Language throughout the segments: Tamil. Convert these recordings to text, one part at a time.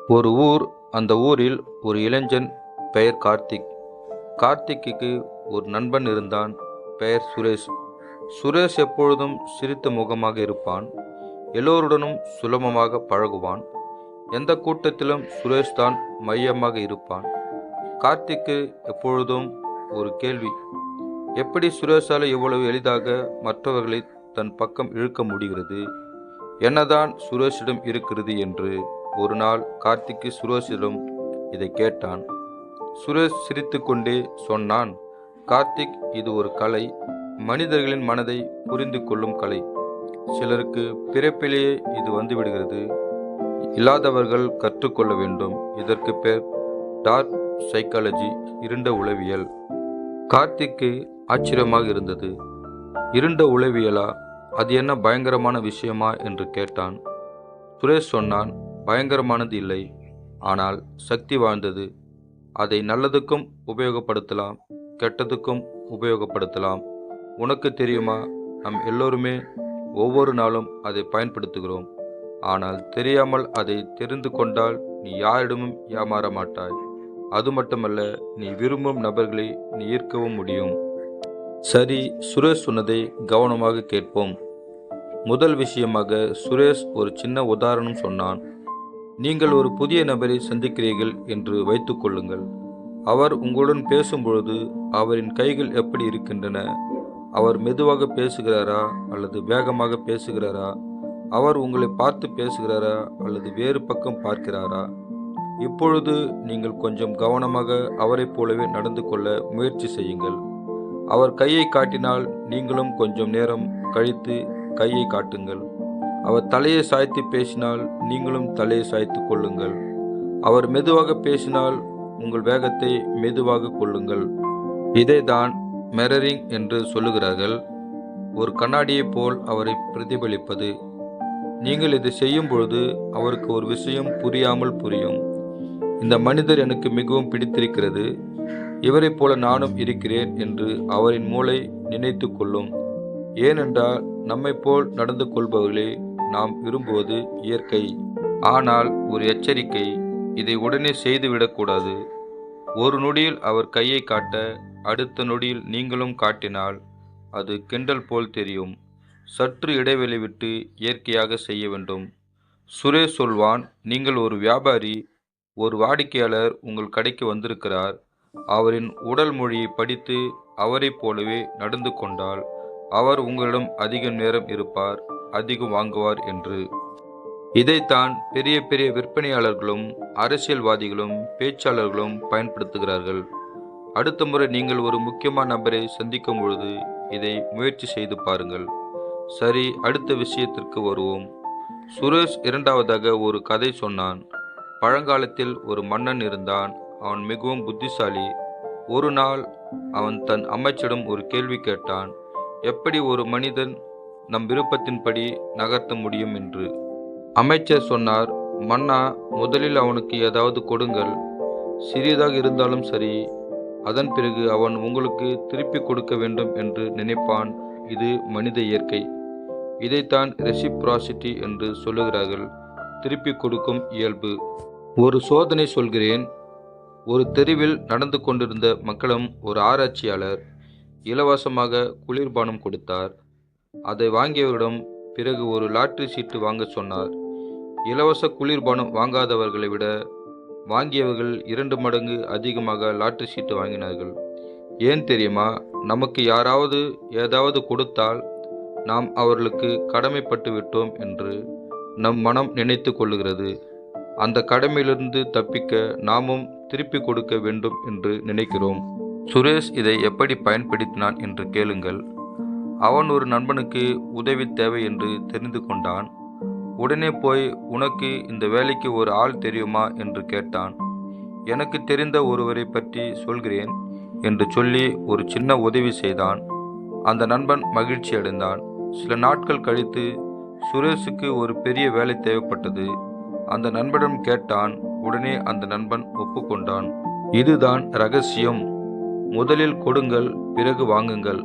ஒரு ஊர். அந்த ஊரில் ஒரு இளைஞன் பெயர் கார்த்திக். கார்த்திக்கு ஒரு நண்பன் இருந்தான். பெயர் சுரேஷ். சுரேஷ் எப்பொழுதும் சிரித்த முகமாக இருப்பான். எல்லோருடனும் சுலபமாக பழகுவான். எந்த கூட்டத்திலும் சுரேஷ் தான் மையமாக இருப்பான். கார்த்திக்கு எப்பொழுதும் ஒரு கேள்வி: எப்படி சுரேஷால் இவ்வளவு எளிதாக மற்றவர்களை தன் பக்கம் இழுக்க முடிகிறது? என்னதான் சுரேஷிடம் இருக்கிறது என்று ஒரு நாள் கார்த்திக் சுரேஷிடம் இதை கேட்டான். சுரேஷ் சிரித்து கொண்டே சொன்னான், கார்த்திக், இது ஒரு கலை. மனிதர்களின் மனதை புரிந்து கொள்ளும் கலை. சிலருக்கு பிறப்பிலேயே இது வந்துவிடுகிறது. இல்லாதவர்கள் கற்றுக்கொள்ள வேண்டும். இதற்கு பேர் டார்க் சைக்காலஜி, இருண்ட உளவியல். கார்த்திக்கு ஆச்சரியமாக இருந்தது. இருண்ட உளவியலா? அது என்ன பயங்கரமான விஷயமா என்று கேட்டான். சுரேஷ் சொன்னான், பயங்கரமானது இல்லை, ஆனால் சக்தி வாய்ந்தது. அதை நல்லதுக்கும் உபயோகப்படுத்தலாம், கெட்டதுக்கும் உபயோகப்படுத்தலாம். உனக்கு தெரியுமா, நம் எல்லோருமே ஒவ்வொரு நாளும் அதை பயன்படுத்துகிறோம். ஆனால் தெரியாமல் அதை தெரிந்து கொண்டால் நீ யாரிடமும் ஏமாற மாட்டாய். அது மட்டுமல்ல, நீ விரும்பும் நபர்களை நீ ஈர்க்கவும் முடியும். சரி, சுரேஷ் சொன்னதை கவனமாக கேட்போம். முதல் விஷயமாக சுரேஷ் ஒரு சின்ன உதாரணம் சொன்னான். நீங்கள் ஒரு புதிய நபரை சந்திக்கிறீர்கள் என்று வைத்துக் கொள்ளுங்கள். அவர் உங்களுடன் பேசும்பொழுது அவரின் கைகள் எப்படி இருக்கின்றன? அவர் மெதுவாக பேசுகிறாரா அல்லது வேகமாக பேசுகிறாரா? அவர் உங்களை பார்த்து பேசுகிறாரா அல்லது வேறு பக்கம் பார்க்கிறாரா? இப்பொழுது நீங்கள் கொஞ்சம் கவனமாக அவரைப் போலவே நடந்து கொள்ள முயற்சி செய்யுங்கள். அவர் கையை காட்டினால் நீங்களும் கொஞ்சம் நேரம் கழித்து கையை காட்டுங்கள். அவர் தலையை சாய்த்து பேசினால் நீங்களும் தலையை சாய்த்து கொள்ளுங்கள். அவர் மெதுவாக பேசினால் உங்கள் வேகத்தை மெதுவாக கொள்ளுங்கள். இதைதான் மிரரிங் என்று சொல்லுகிறார்கள். ஒரு கண்ணாடியைப் போல் அவரை பிரதிபலிப்பது. நீங்கள் இதை செய்யும் பொழுது அவருக்கு ஒரு விஷயம் புரியாமல் புரியும். இந்த மனிதர் எனக்கு மிகவும் பிடித்திருக்கிறது, இவரைப் போல நானும் இருக்கிறேன் என்று அவரின் மூளை நினைத்து கொள்ளும். ஏனென்றால் நம்மை போல் நடந்து கொள்பவர்களே நாம் விரும்புவது இயற்கை. ஆனால் ஒரு எச்சரிக்கை: இதை உடனே செய்துவிடக்கூடாது. ஒரு நொடியில் அவர் கையை காட்ட, அடுத்த நொடியில் நீங்களும் காட்டினால் அது கிண்டல் போல் தெரியும். சற்று இடைவெளி விட்டு இயற்கையாக செய்ய வேண்டும். சுரேஷ் சொல்வான், நீங்கள் ஒரு வியாபாரி. ஒரு வாடிக்கையாளர் உங்கள் கடைக்கு வந்திருக்கிறார். அவரின் உடல் மொழியை படித்து அவரைப் போலவே நடந்து கொண்டால் அவர் உங்களிடம் அதிக நேரம் இருப்பார், அதிகம் வாங்குவார் என்று. இதைத்தான் பெரிய பெரிய விற்பனையாளர்களும் அரசியல்வாதிகளும் பேச்சாளர்களும் பயன்படுத்துகிறார்கள். அடுத்த முறை நீங்கள் ஒரு முக்கியமான நபரை சந்திக்கும் பொழுது இதை முயற்சி செய்து பாருங்கள். சரி, அடுத்த விஷயத்திற்கு வருவோம். சுரேஷ் இரண்டாவதாக ஒரு கதை சொன்னான். பழங்காலத்தில் ஒரு மன்னன் இருந்தான். அவன் மிகவும் புத்திசாலி. ஒரு நாள் அவன் தன் அமைச்சரிடம் ஒரு கேள்வி கேட்டான். எப்படி ஒரு மனிதன் நம் விருப்பத்தின்படி நகர்த்த முடியும் என்று. அமைச்சர் சொன்னார், மன்னா, முதலில் அவனுக்கு ஏதாவது கொடுங்கள், சிறியதாக இருந்தாலும் சரி. அதன் பிறகு அவன் உங்களுக்கு திருப்பி கொடுக்க வேண்டும் என்று நினைப்பான். இது மனித இயற்கை. இதைத்தான் ரெசிப்ராசிட்டி என்று சொல்லுகிறார்கள், திருப்பி கொடுக்கும் இயல்பு. ஒரு சோதனை சொல்கிறேன். ஒரு தெருவில் நடந்து கொண்டிருந்த மக்களும் ஒரு ஆராய்ச்சியாளர் இலவசமாக குளிர்பானம் கொடுத்தார். அதை வாங்கியவரிடம் பிறகு ஒரு லாட்டரி சீட்டு வாங்க சொன்னார். இலவச குளிர்பானம் வாங்காதவர்களை விட வாங்கியவர்கள் 2 மடங்கு அதிகமாக லாட்டரி சீட்டு வாங்கினார்கள். ஏன் தெரியுமா? நமக்கு யாராவது ஏதாவது கொடுத்தால் நாம் அவர்களுக்கு கடமைப்பட்டு விட்டோம் என்று நம் மனம் நினைத்து கொள்ளுகிறது. அந்த கடமையிலிருந்து தப்பிக்க நாமும் திருப்பி கொடுக்க வேண்டும் என்று நினைக்கிறோம். சுரேஷ் இதை எப்படி பயன்படுத்தினான் என்று கேளுங்கள். அவன் ஒரு நண்பனுக்கு உதவி தேவை என்று தெரிந்து கொண்டான். உடனே போய், உனக்கு இந்த வேலைக்கு ஒரு ஆள் தெரியுமா என்று கேட்டான். எனக்கு தெரிந்த ஒருவரை பற்றி சொல்கிறேன் என்று சொல்லி ஒரு சின்ன உதவி செய்தான். அந்த நண்பன் மகிழ்ச்சி அடைந்தான். சில நாட்கள் கழித்து சுரேஷுக்கு ஒரு பெரிய வேலை தேவைப்பட்டது. அந்த நண்பனிடம் கேட்டான். உடனே அந்த நண்பன் ஒப்புக்கொண்டான். இதுதான் ரகசியம். முதலில் கொடுங்கள், பிறகு வாங்குங்கள்.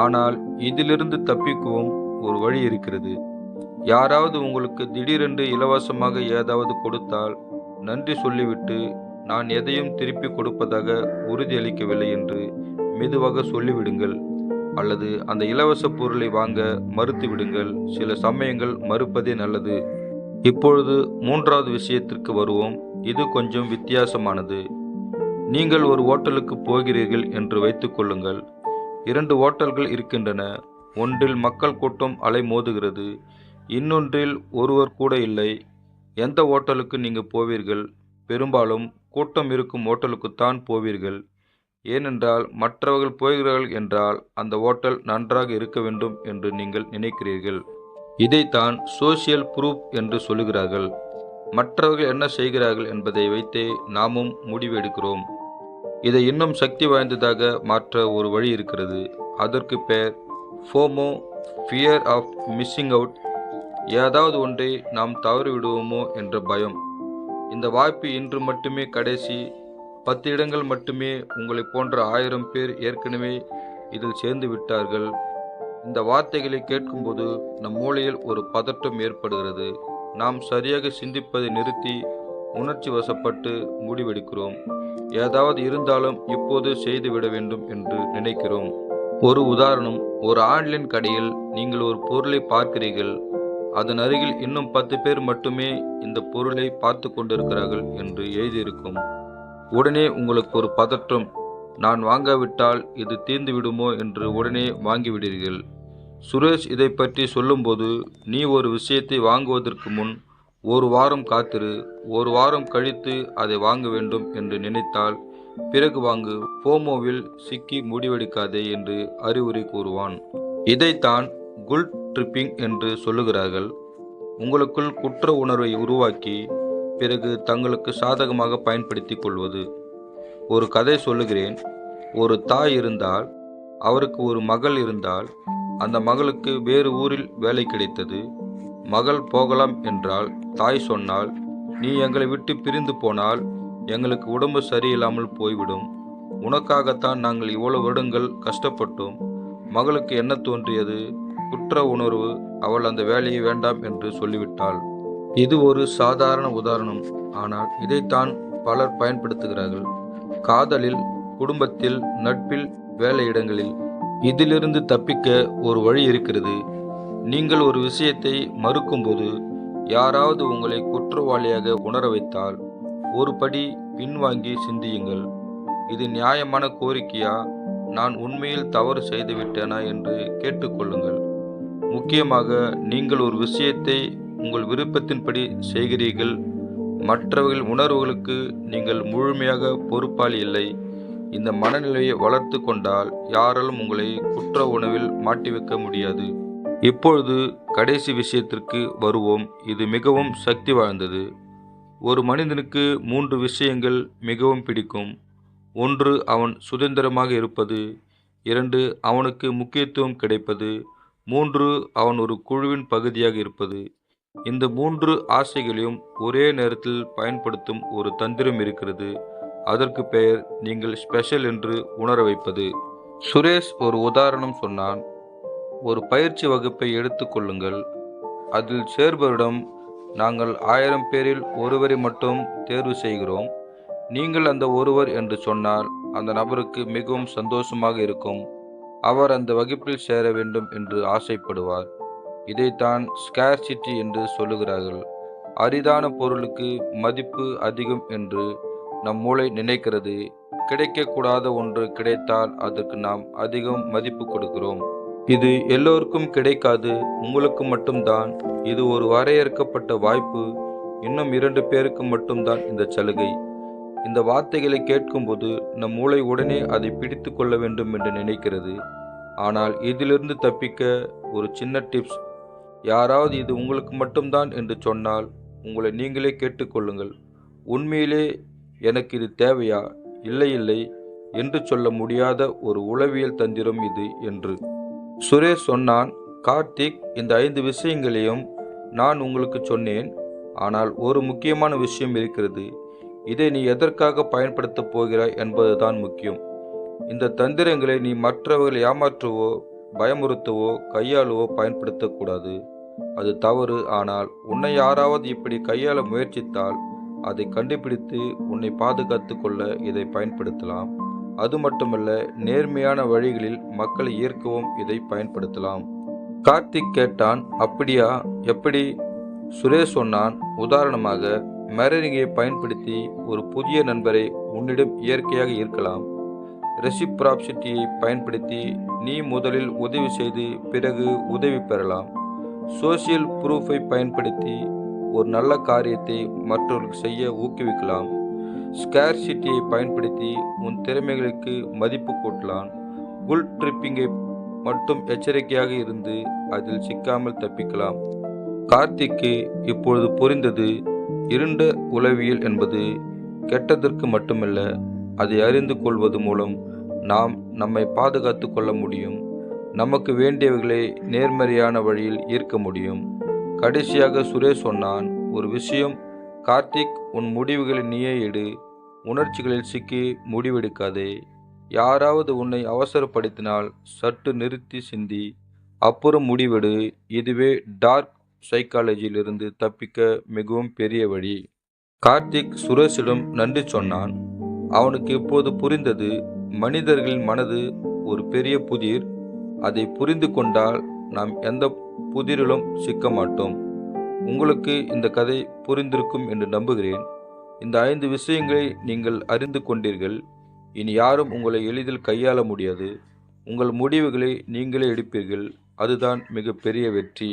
ஆனால் இதிலிருந்து தப்பிக்கவும் ஒரு வழி இருக்கிறது. யாராவது உங்களுக்கு திடீரென்று இலவசமாக ஏதாவது கொடுத்தால் நன்றி சொல்லிவிட்டு நான் எதையும் திருப்பி கொடுப்பதாக உறுதியளிக்கவில்லை என்று மெதுவாக சொல்லிவிடுங்கள். அல்லது அந்த இலவச பொருளை வாங்க மறுத்து விடுங்கள். சில சமயங்கள் மறுப்பதே நல்லது. இப்பொழுது மூன்றாவது விஷயத்திற்கு வருவோம். இது கொஞ்சம் வித்தியாசமானது. நீங்கள் ஒரு ஓட்டலுக்கு போகிறீர்கள் என்று வைத்துக் கொள்ளுங்கள். 2 ஓட்டல்கள் இருக்கின்றன. ஒன்றில் மக்கள் கூட்டம் அலைமோதுகிறது, இன்னொன்றில் ஒருவர் கூட இல்லை. எந்த ஓட்டலுக்கு நீங்கள் போவீர்கள்? பெரும்பாலும் கூட்டம் இருக்கும் ஓட்டலுக்குத்தான் போவீர்கள். ஏனென்றால் மற்றவர்கள் போகிறார்கள் என்றால் அந்த ஓட்டல் நன்றாக இருக்க வேண்டும் என்று நீங்கள் நினைக்கிறீர்கள். இதைத்தான் சோசியல் ப்ரூஃப் என்று சொல்லுகிறார்கள். மற்றவர்கள் என்ன செய்கிறார்கள் என்பதை வைத்தே நாமும் முடிவெடுக்கிறோம். இதை இன்னும் சக்தி வாய்ந்ததாக மாற்ற ஒரு வழி இருக்கிறது. அதற்கு பெயர் FOMO, fear of missing out. ஏதாவது ஒன்றை நாம் தவறு விடுவோமோ என்ற பயம். இந்த வாய்ப்பு இன்று மட்டுமே கடைசி. 10 இடங்கள் மட்டுமே. உங்களை போன்ற 1000 பேர் ஏற்கனவே இதில் சேர்ந்து விட்டார்கள். இந்த வார்த்தைகளை கேட்கும்போது நம் மூளையில் ஒரு பதட்டம் ஏற்படுகிறது. நாம் சரியாக சிந்திப்பதை நிறுத்தி உணர்ச்சி வசப்பட்டு முடிவெடுக்கிறோம். ஏதாவது இருந்தாலும் இப்போது செய்துவிட வேண்டும் என்று நினைக்கிறோம். ஒரு உதாரணம். ஒரு ஆன்லைன் கடையில் நீங்கள் ஒரு பொருளை பார்க்கிறீர்கள். அதன் அருகில் இன்னும் 10 பேர் மட்டுமே இந்த பொருளை பார்த்து கொண்டிருக்கிறார்கள் என்று எழுதியிருக்கும். உடனே உங்களுக்கு ஒரு பதற்றம். நான் வாங்காவிட்டால் இது தீர்ந்து விடுமோ என்று உடனே வாங்கிவிடுவீர்கள். சுரேஷ் இதை பற்றி சொல்லும்போது, நீ ஒரு விஷயத்தை வாங்குவதற்கு முன் 1 வாரம் காத்திரு, 1 வாரம் கழித்து அதை வாங்க வேண்டும் என்று நினைத்தால் பிறகு வாங்கு, ஃபோமோவில் சிக்கி முடிவெடுக்காதே என்று அறிவுரை கூறுவான். இதைத்தான் குல்ட் ட்ரிப்பிங் என்று சொல்லுகிறார்கள். உங்களுக்குள் குற்ற உணர்வை உருவாக்கி பிறகு தங்களுக்கு சாதகமாக பயன்படுத்தி கொள்வது. ஒரு கதை சொல்லுகிறேன். ஒரு தாய் இருந்தால், அவருக்கு ஒரு மகள் இருந்தால். அந்த மகளுக்கு வேறு ஊரில் வேலை கிடைத்தது. மகள் போகலாம் என்றால் தாய் சொன்னால், நீ எங்களை விட்டு பிரிந்து போனால் எங்களுக்கு உடம்பு சரியில்லாமல் போய்விடும். உனக்காகத்தான் நாங்கள் இவ்வளவு வருடங்கள் கஷ்டப்பட்டோம். மகளுக்கு என்ன தோன்றியது? குற்ற உணர்வு. அவள் அந்த வேலையை வேண்டாம் என்று சொல்லிவிட்டாள். இது ஒரு சாதாரண உதாரணம். ஆனால் இதைத்தான் பலர் பயன்படுத்துகிறார்கள். காதலில், குடும்பத்தில், நட்பில், வேலையிடங்களில். இதிலிருந்து தப்பிக்க ஒரு வழி இருக்கிறது. நீங்கள் ஒரு விஷயத்தை மறுக்கும்போது யாராவது உங்களை குற்றவாளியாக உணர வைத்தால் ஒரு படி பின்வாங்கி சிந்தியுங்கள். இது நியாயமான கோரிக்கையா? நான் உண்மையில் தவறு செய்துவிட்டேனா என்று கேட்டுக்கொள்ளுங்கள். முக்கியமாக, நீங்கள் ஒரு விஷயத்தை உங்கள் விருப்பத்தின்படி செய்கிறீர்கள். மற்றவர்கள் உணர்வுகளுக்கு நீங்கள் முழுமையாக பொறுப்பாளி இல்லை. இந்த மனநிலையை வளர்த்து கொண்டால் யாராலும் உங்களை குற்ற உணர்வில் மாட்டி வைக்க முடியாது. இப்பொழுது கடைசி விஷயத்திற்கு வருவோம். இது மிகவும் சக்தி வாய்ந்தது. ஒரு மனிதனுக்கு 3 விஷயங்கள் மிகவும் பிடிக்கும். 1 அவன் சுதந்திரமாக இருப்பது, 2 அவனுக்கு முக்கியத்துவம் கிடைப்பது, 3 அவன் ஒரு குழுவின் பகுதியாக இருப்பது. இந்த 3 ஆசைகளையும் ஒரே நேரத்தில் பயன்படுத்தும் ஒரு தந்திரம் இருக்கிறது. அதற்கு பெயர் நீங்கள் ஸ்பெஷல் என்று உணர வைப்பது. சுரேஷ் ஒரு உதாரணம் சொன்னான். ஒரு பயிற்சி வகுப்பை எடுத்துக்கொள்ளுங்கள். அதில் சேர்பவரிடம் நாங்கள் 1000 பேரில் ஒருவரை மட்டும் தேர்வு செய்கிறோம். நீங்கள் அந்த ஒருவர் என்று சொன்னால் அந்த நபருக்கு மிகவும் சந்தோஷமாக இருக்கும். அவர் அந்த வகுப்பில் சேர வேண்டும் என்று ஆசைப்படுவார். இதைத்தான் ஸ்கேர்சிட்டி என்று சொல்லுகிறார்கள். அரிதான பொருளுக்கு மதிப்பு அதிகம் என்று நம் மூளை நினைக்கிறது. கிடைக்கக்கூடாத ஒன்று கிடைத்தால் அதற்கு நாம் அதிகம் மதிப்பு கொடுக்கிறோம். இது எல்லோருக்கும் கிடைக்காது, உங்களுக்கு மட்டும்தான். இது ஒரு வரையறுக்கப்பட்ட வாய்ப்பு. இன்னும் 2 பேருக்கு மட்டும்தான் இந்த சலுகை. இந்த வார்த்தைகளை கேட்கும்போது நம் மூளை உடனே அதை பிடித்து கொள்ள வேண்டும் என்று நினைக்கிறது. ஆனால் இதிலிருந்து தப்பிக்க ஒரு சின்ன டிப்ஸ். யாராவது இது உங்களுக்கு மட்டும்தான் என்று சொன்னால் உங்களை நீங்களே கேட்டுக்கொள்ளுங்கள். உண்மையிலே எனக்கு இது தேவையா? இல்லை இல்லை என்று சொல்ல முடியாத ஒரு உளவியல் தந்திரம் இது என்று. சுரேஷ் சொன்னான், கார்த்திக், இந்த 5 விஷயங்களையும் நான் உங்களுக்கு சொன்னேன். ஆனால் ஒரு முக்கியமான விஷயம் இருக்கிறது. இதை நீ எதற்காக பயன்படுத்தப் போகிறாய் என்பதுதான் முக்கியம். இந்த தந்திரங்களை நீ மற்றவர்களை ஏமாற்றவோ, பயமுறுத்தவோ, கையாளவோ பயன்படுத்தக்கூடாது. அது தவறு. ஆனால் உன்னை யாராவது இப்படி கையாள முயற்சித்தால் அதை கண்டுபிடித்து உன்னை பாதுகாத்து கொள்ள இதை பயன்படுத்தலாம். அது மட்டுமல்ல, நேர்மையான வழிகளில் மக்களை ஈர்க்கவும் இதை பயன்படுத்தலாம். கார்த்திக் கேட்டான், அப்படியா, எப்படி? சுரேஷ் சொன்னான், உதாரணமாக மிரரிங்கை பயன்படுத்தி ஒரு புதிய நண்பரை உன்னிடம் இயற்கையாக ஈர்க்கலாம். ரெசிப்ராசிட்டியை பயன்படுத்தி நீ முதலில் உதவி செய்து பிறகு உதவி பெறலாம். சோசியல் ப்ரூஃபை பயன்படுத்தி ஒரு நல்ல காரியத்தை மற்றவர்களுக்கு செய்ய ஊக்குவிக்கலாம். ஸ்கேர்சிட்டியை பயன்படுத்தி உன் திறமைகளுக்கு மதிப்பு கூட்டலாம். குல் ட்ரிப்பிங்கை மட்டும் எச்சரிக்கையாக இருந்து அதில் சிக்காமல் தப்பிக்கலாம். கார்த்திக்கு இப்பொழுது புரிந்தது, இருண்ட உளவியல் என்பது கெட்டதற்கு மட்டுமல்ல, அதை அறிந்து கொள்வது மூலம் நாம் நம்மை பாதுகாத்து கொள்ள முடியும். நமக்கு வேண்டியவர்களை நேர்மறையான வழியில் ஈர்க்க முடியும். கடைசியாக சுரேஷ் சொன்னான், ஒரு விஷயம் கார்த்திக், உன் முடிவுகளை நீயே எடு. உணர்ச்சிகளில் சிக்கி முடிவெடுக்காதே. யாராவது உன்னை அவசரப்படுத்தினால் சற்று நிறுத்தி சிந்தி அப்புறம் முடிவெடு. இதுவே டார்க் சைக்காலஜியிலிருந்து தப்பிக்க மிகவும் பெரிய வழி. கார்த்திக் சுரேஷிடம் நன்றி சொன்னான். அவனுக்கு இப்போது புரிந்தது, மனிதர்களின் மனது ஒரு பெரிய புதிர். அதை புரிந்து கொண்டால் நாம் எந்த புதிரிலும் சிக்க மாட்டோம். உங்களுக்கு இந்த கதை புரிந்திருக்கும் என்று நம்புகிறேன். இந்த 5 விஷயங்களை நீங்கள் அறிந்து கொண்டீர்கள். இனி யாரும் உங்களை எளிதில் கையாள முடியாது. உங்கள் முடிவுகளை நீங்களே எடுப்பீர்கள். அதுதான் மிகப்பெரிய வெற்றி.